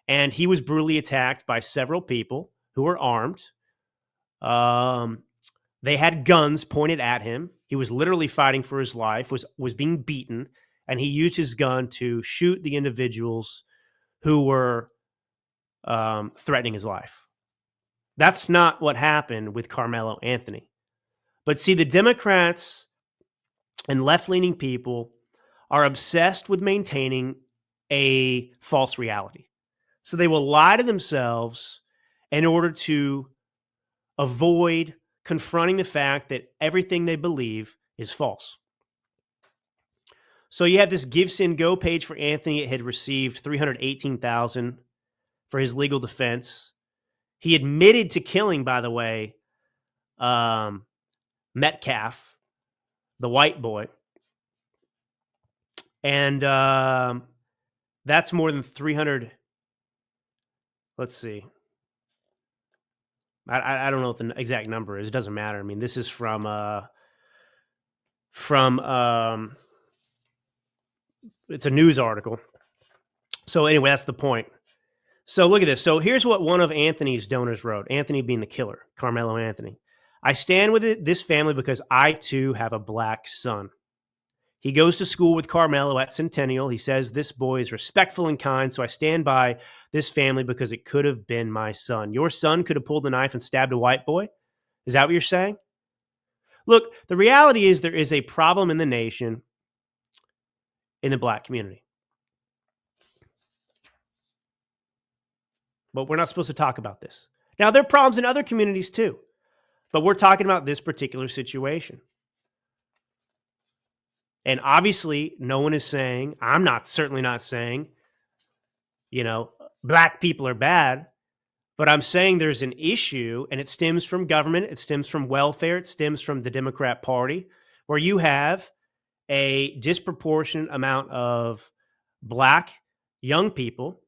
And he was brutally attacked by several people who were armed. They had guns pointed at him. He was literally fighting for his life, was being beaten, and he used his gun to shoot the individuals who were threatening his life. That's not what happened with Carmelo Anthony. But see, the Democrats and left-leaning people are obsessed with maintaining a false reality. So they will lie to themselves in order to avoid confronting the fact that everything they believe is false. So you have this Give, Send, Go page for Anthony. It had received $318,000 for his legal defense. He admitted to killing, by the way, Metcalf, the white boy. And that's more than 300. Let's see. I don't know what the exact number is. It doesn't matter. I mean, this is from from it's a news article. So anyway, that's the point. So look at this. So here's what one of Anthony's donors wrote. Anthony being the killer, Carmelo Anthony. I stand with this family because I too have a black son. He goes to school with Carmelo at Centennial. He says this boy is respectful and kind, so I stand by this family because it could have been my son. Your son could have pulled the knife and stabbed a white boy? Is that what you're saying? Look, the reality is there is a problem in the nation in the black community. But we're not supposed to talk about this. Now, there are problems in other communities too, but we're talking about this particular situation. And obviously, no one is saying, I'm certainly not saying, black people are bad, but I'm saying there's an issue, and it stems from government, it stems from welfare, it stems from the Democrat Party, where you have a disproportionate amount of black young people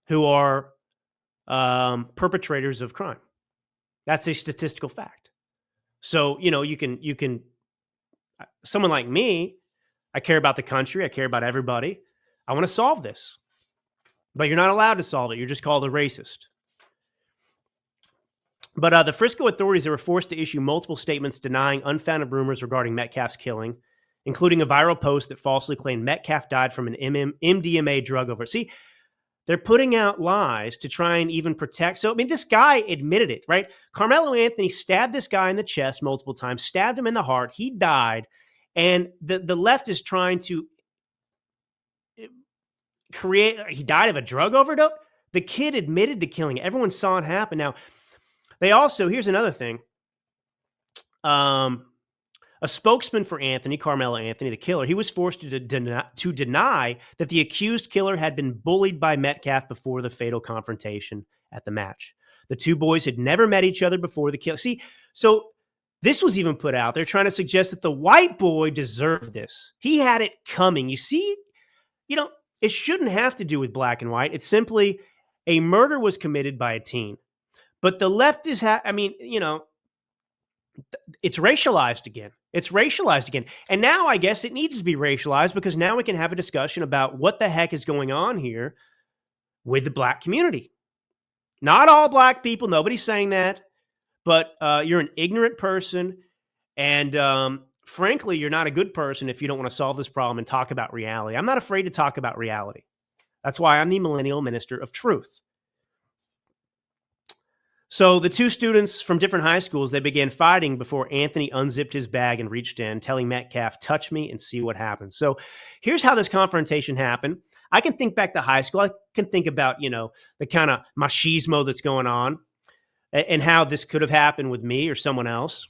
who are perpetrators of crime. That's a statistical fact. So, you can someone like me, I care about the country. I care about everybody. I want to solve this. But you're not allowed to solve it. You're just called a racist. But the Frisco authorities, they were forced to issue multiple statements denying unfounded rumors regarding Metcalf's killing, including a viral post that falsely claimed Metcalf died from an MDMA drug overdose. See, they're putting out lies to try and even protect. So, this guy admitted it, right? Carmelo Anthony stabbed this guy in the chest multiple times, stabbed him in the heart. He died. And the left is trying to he died of a drug overdose. The kid admitted to killing it. Everyone saw it happen. Now, they also, here's another thing. A spokesman for Anthony, Carmelo Anthony, the killer, he was forced to deny that the accused killer had been bullied by Metcalf before the fatal confrontation at the match. The two boys had never met each other before the kill. See, so this was even put out there trying to suggest that the white boy deserved this. He had it coming. You see, it shouldn't have to do with black and white. It's simply a murder was committed by a teen. But the left is, it's racialized again. It's racialized again. And now I guess it needs to be racialized because now we can have a discussion about what the heck is going on here with the black community. Not all black people. Nobody's saying that. But you're an ignorant person. And frankly, you're not a good person if you don't want to solve this problem and talk about reality. I'm not afraid to talk about reality. That's why I'm the millennial minister of truth. So the two students from different high schools, they began fighting before Anthony unzipped his bag and reached in, telling Metcalf, touch me and see what happens. So here's how this confrontation happened. I can think back to high school. I can think about, the kind of machismo that's going on and how this could have happened with me or someone else,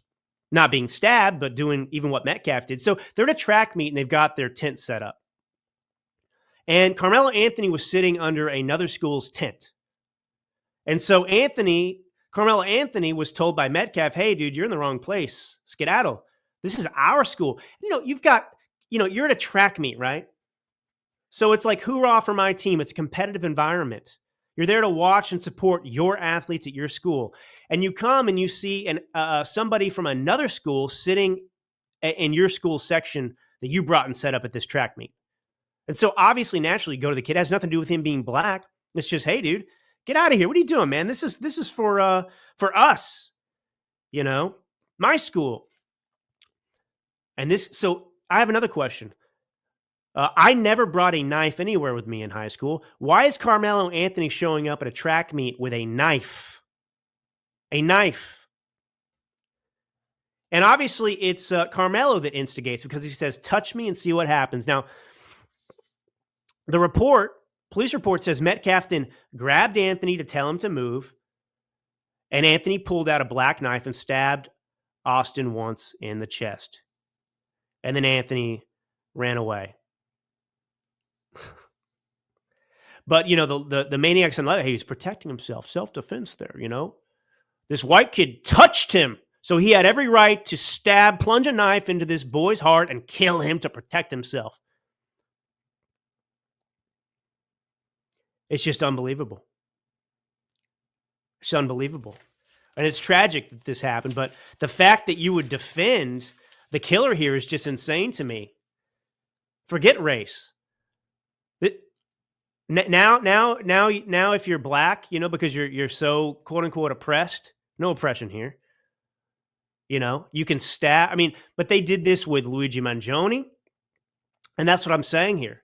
not being stabbed, but doing even what Metcalf did. So they're at a track meet and they've got their tent set up. And Carmelo Anthony was sitting under another school's tent. And so Carmelo Anthony was told by Metcalf, hey, dude, you're in the wrong place. Skedaddle. This is our school. You're at a track meet, right? So it's like, hoorah for my team. It's a competitive environment. You're there to watch and support your athletes at your school. And you come and you see somebody from another school sitting in your school section that you brought and set up at this track meet. And so obviously, naturally, you go to the kid. It has nothing to do with him being black. It's just, hey, dude, get out of here. What are you doing, man? This is for us, my school. And so I have another question. I never brought a knife anywhere with me in high school. Why is Carmelo Anthony showing up at a track meet with a knife? A knife. And obviously it's Carmelo that instigates because he says, touch me and see what happens. Now, the police report says Metcalf then grabbed Anthony to tell him to move, and Anthony pulled out a black knife and stabbed Austin once in the chest. And then Anthony ran away. But, the maniacs on the left, he was protecting himself, self-defense there, This white kid touched him, so he had every right to plunge a knife into this boy's heart and kill him to protect himself. It's just unbelievable. It's unbelievable. And it's tragic that this happened, but the fact that you would defend The killer here is just insane to me. Forget race. Now, if you're black, because you're so quote unquote oppressed, no oppression here. You can stab. I mean, but they did this with Luigi Mangione, and that's what I'm saying here.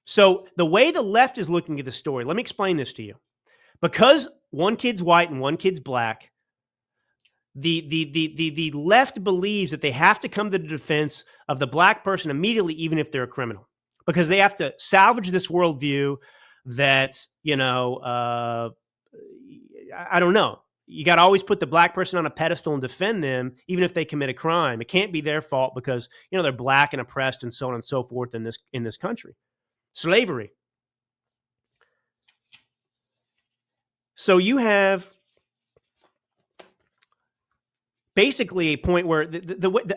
So the way the left is looking at the story, let me explain this to you. Because one kid's white and one kid's black, the left believes that they have to come to the defense of the black person immediately, even if they're a criminal, because they have to salvage this worldview that, I don't know. You got to always put the black person on a pedestal and defend them, even if they commit a crime. It can't be their fault because, they're black and oppressed and so on and so forth in this country. Slavery. So you have basically a point where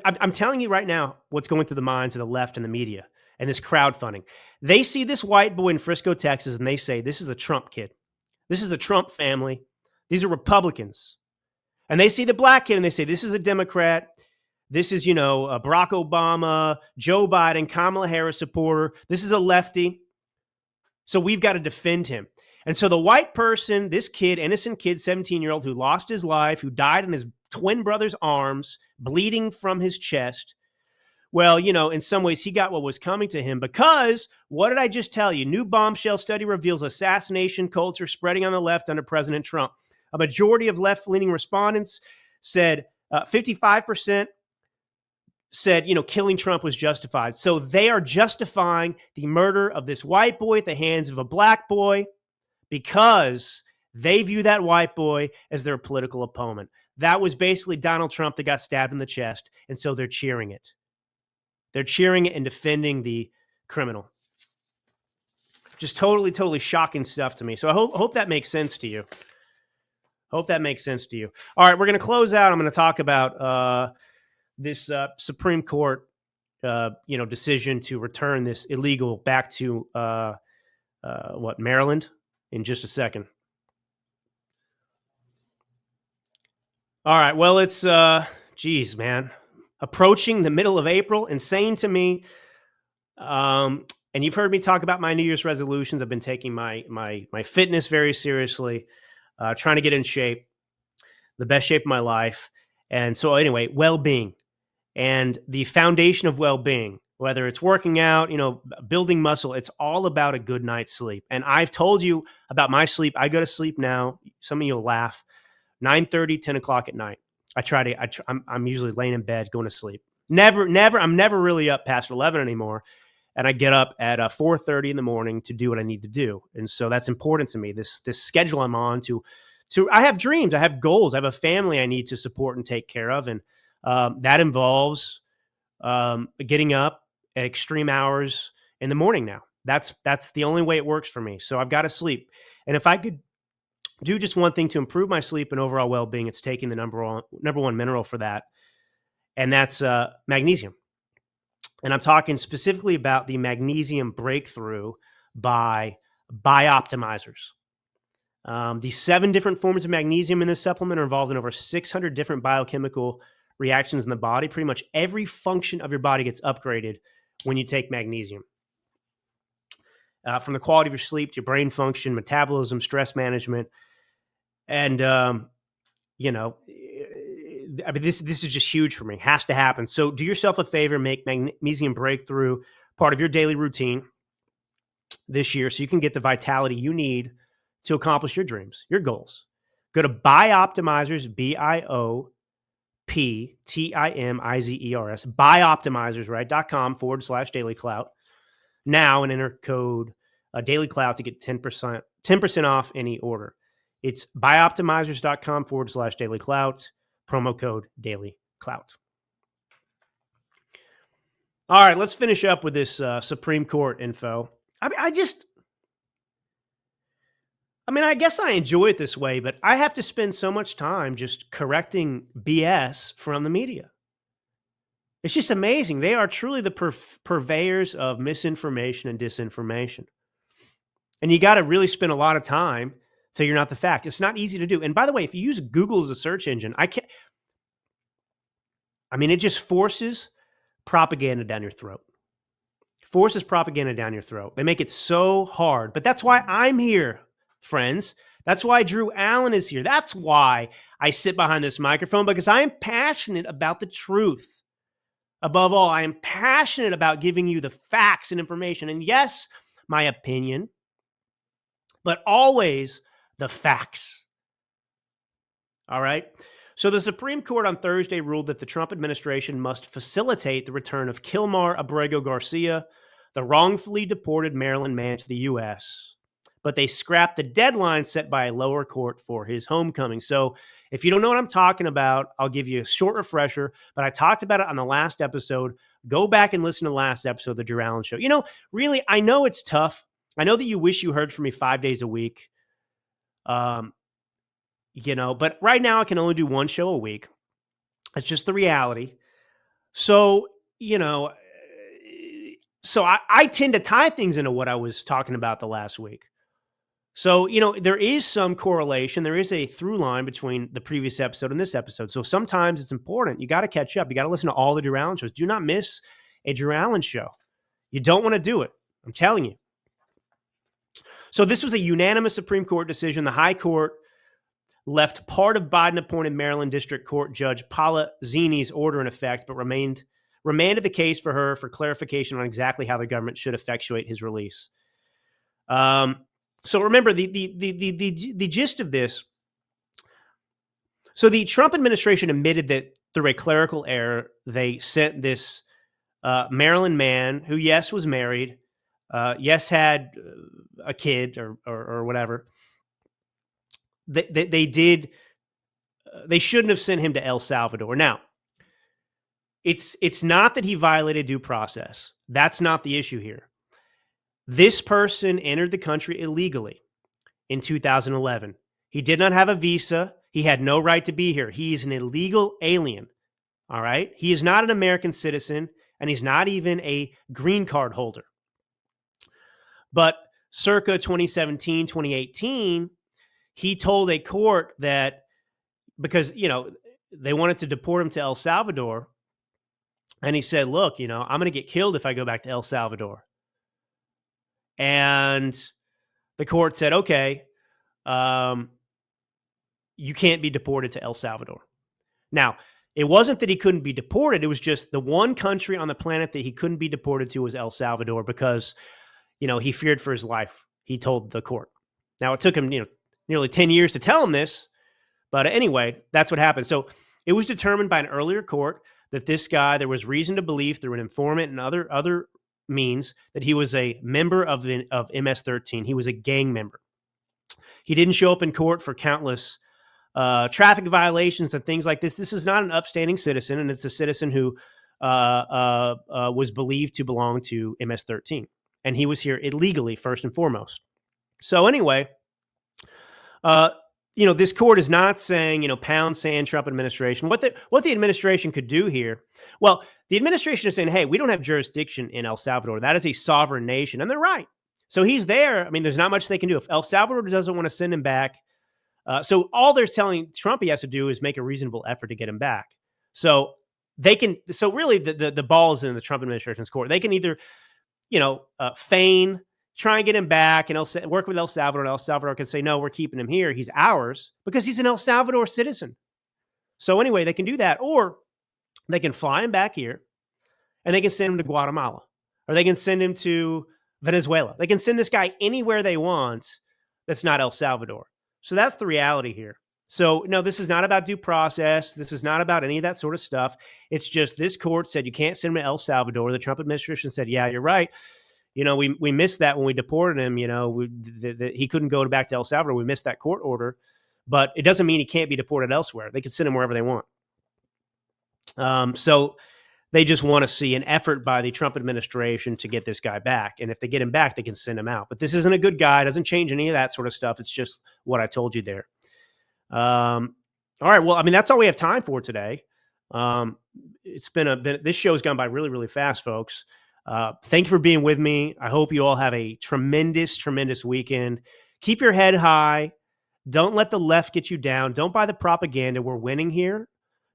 I'm telling you right now what's going through the minds of the left and the media and this crowdfunding. They see this white boy in Frisco, Texas, and they say, this is a Trump kid. This is a Trump family. These are Republicans. And they see the black kid and they say, this is a Democrat. This is, Barack Obama, Joe Biden, Kamala Harris supporter. This is a lefty. So we've got to defend him. And so the white person, this kid, innocent kid, 17-year-old who lost his life, who died in his twin brother's arms, bleeding from his chest. Well, in some ways he got what was coming to him because what did I just tell you? New bombshell study reveals assassination culture spreading on the left under President Trump. A majority of left-leaning respondents said 55% said, killing Trump was justified. So they are justifying the murder of this white boy at the hands of a black boy because they view that white boy as their political opponent. That was basically Donald Trump that got stabbed in the chest, and so they're cheering it. They're cheering it and defending the criminal. Just totally, totally shocking stuff to me. So I hope that makes sense to you. Hope that makes sense to you. All right, we're going to close out. I'm going to talk about this Supreme Court, decision to return this illegal back to Maryland in just a second. All right. Well, it's man, approaching the middle of April. Insane to me. And you've heard me talk about my New Year's resolutions. I've been taking my fitness very seriously, trying to get in shape, the best shape of my life. And so anyway, well-being and the foundation of well-being, whether it's working out, building muscle, it's all about a good night's sleep. And I've told you about my sleep. I go to sleep now. Some of you will laugh. 9:30, 10 o'clock at night. I'm usually laying in bed, going to sleep. I'm never really up past 11 anymore. And I get up at 4:30 in the morning to do what I need to do. And so that's important to me. This schedule I'm on I have dreams. I have goals. I have a family I need to support and take care of. And that involves getting up at extreme hours in the morning now. That's the only way it works for me. So I've got to sleep. And if I could do just one thing to improve my sleep and overall well-being, it's taking the number one mineral for that. And that's magnesium. And I'm talking specifically about the magnesium breakthrough by Bioptimizers. The 7 different forms of magnesium in this supplement are involved in over 600 different biochemical reactions in the body. Pretty much every function of your body gets upgraded when you take magnesium. From the quality of your sleep to your brain function, metabolism, stress management. And, this is just huge for me. It has to happen. So do yourself a favor, make magnesium breakthrough part of your daily routine this year so you can get the vitality you need to accomplish your dreams, your goals. Go to Bioptimizers, Bioptimizers, Bioptimizers, right? .com/dailyclout now and enter code dailyclout to get 10% off any order. It's bioptimizers.com/dailyclout, promo code dailyclout. All right, let's finish up with this Supreme Court info. I guess I enjoy it this way, but I have to spend so much time just correcting BS from the media. It's just amazing. They are truly the purveyors of misinformation and disinformation. And you got to really spend a lot of time figuring out the fact. It's not easy to do. And by the way, if you use Google as a search engine, I mean, it just forces propaganda down your throat. Forces propaganda down your throat. They make it so hard. But that's why I'm here, friends. That's why Drew Allen is here. That's why I sit behind this microphone, because I am passionate about the truth. Above all, I am passionate about giving you the facts and information. And yes, my opinion, but always the facts. All right? So the Supreme Court on Thursday ruled that the Trump administration must facilitate the return of Kilmar Abrego Garcia, the wrongfully deported Maryland man, to the U.S., but they scrapped the deadline set by a lower court for his homecoming. So if you don't know what I'm talking about, I'll give you a short refresher, but I talked about it on the last episode. Go back and listen to the last episode of The Drew Allen Show. You know, really, I know it's tough. I know that you wish you heard from me 5 days a week. But right now I can only do one show a week. That's just the reality. So, I tend to tie things into what I was talking about the last week. So, there is some correlation. There is a through line between the previous episode and this episode. So sometimes it's important. You got to catch up. You got to listen to all the Drew Allen shows. Do not miss a Drew Allen show. You don't want to do it. I'm telling you. So this was a unanimous Supreme Court decision. The High Court left part of Biden-appointed Maryland District Court Judge Paula Zini's order in effect, but remanded the case for her for clarification on exactly how the government should effectuate his release. So remember the gist of this. So the Trump administration admitted that through a clerical error, they sent this Maryland man who, yes, was married, yes, had a kid or whatever. They shouldn't have sent him to El Salvador. Now, it's not that he violated due process. That's not the issue here. This person entered the country illegally in 2011. He did not have a visa. He had no right to be here. He is an illegal alien. All right. He is not an American citizen, and he's not even a green card holder. But circa 2017, 2018, he told a court that because, they wanted to deport him to El Salvador. And he said, look, I'm going to get killed if I go back to El Salvador. And the court said, okay, you can't be deported to El Salvador. Now, it wasn't that he couldn't be deported. It was just the one country on the planet that he couldn't be deported to was El Salvador because, he feared for his life, he told the court. Now, it took him, nearly 10 years to tell him this. But anyway, that's what happened. So it was determined by an earlier court that this guy, there was reason to believe through an informant and other means that he was a member of MS-13. He was a gang member. He didn't show up in court for countless traffic violations and things like this. This is not an upstanding citizen, and it's a citizen who was believed to belong to MS-13. And he was here illegally, first and foremost. So anyway, this court is not saying, pound sand Trump administration. What the administration could do here, well, the administration is saying, hey, we don't have jurisdiction in El Salvador. That is a sovereign nation. And they're right. So he's there. I mean, there's not much they can do. If El Salvador doesn't want to send him back, so all they're telling Trump he has to do is make a reasonable effort to get him back. So they can. So really, the ball is in the Trump administration's court. They can either, feign, try and get him back, and work with El Salvador. And El Salvador can say, no, we're keeping him here. He's ours because he's an El Salvador citizen. So anyway, they can do that, or they can fly him back here, and they can send him to Guatemala, or they can send him to Venezuela. They can send this guy anywhere they want. That's not El Salvador. So that's the reality here. So no, this is not about due process. This is not about any of that sort of stuff. It's just this court said you can't send him to El Salvador. The Trump administration said, yeah, you're right. We missed that when we deported him. He couldn't go back to El Salvador. We missed that court order, but it doesn't mean he can't be deported elsewhere. They can send him wherever they want. So they just want to see an effort by the Trump administration to get this guy back. And if they get him back, they can send him out. But this isn't a good guy. It doesn't change any of that sort of stuff. It's just what I told you there. All right. Well, I mean, that's all we have time for today. It's been this show's gone by really, really fast, folks. Thank you for being with me. I hope you all have a tremendous, tremendous weekend. Keep your head high. Don't let the left get you down. Don't buy the propaganda. We're winning here.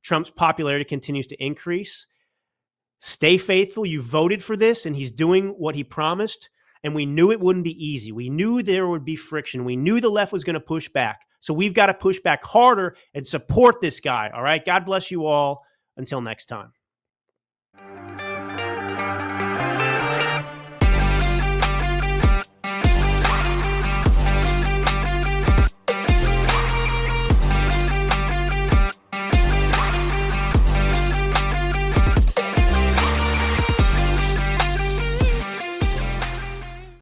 Trump's popularity continues to increase. Stay faithful. You voted for this, and he's doing what he promised. And we knew it wouldn't be easy. We knew there would be friction. We knew the left was going to push back. So we've got to push back harder and support this guy. All right. God bless you all. Until next time.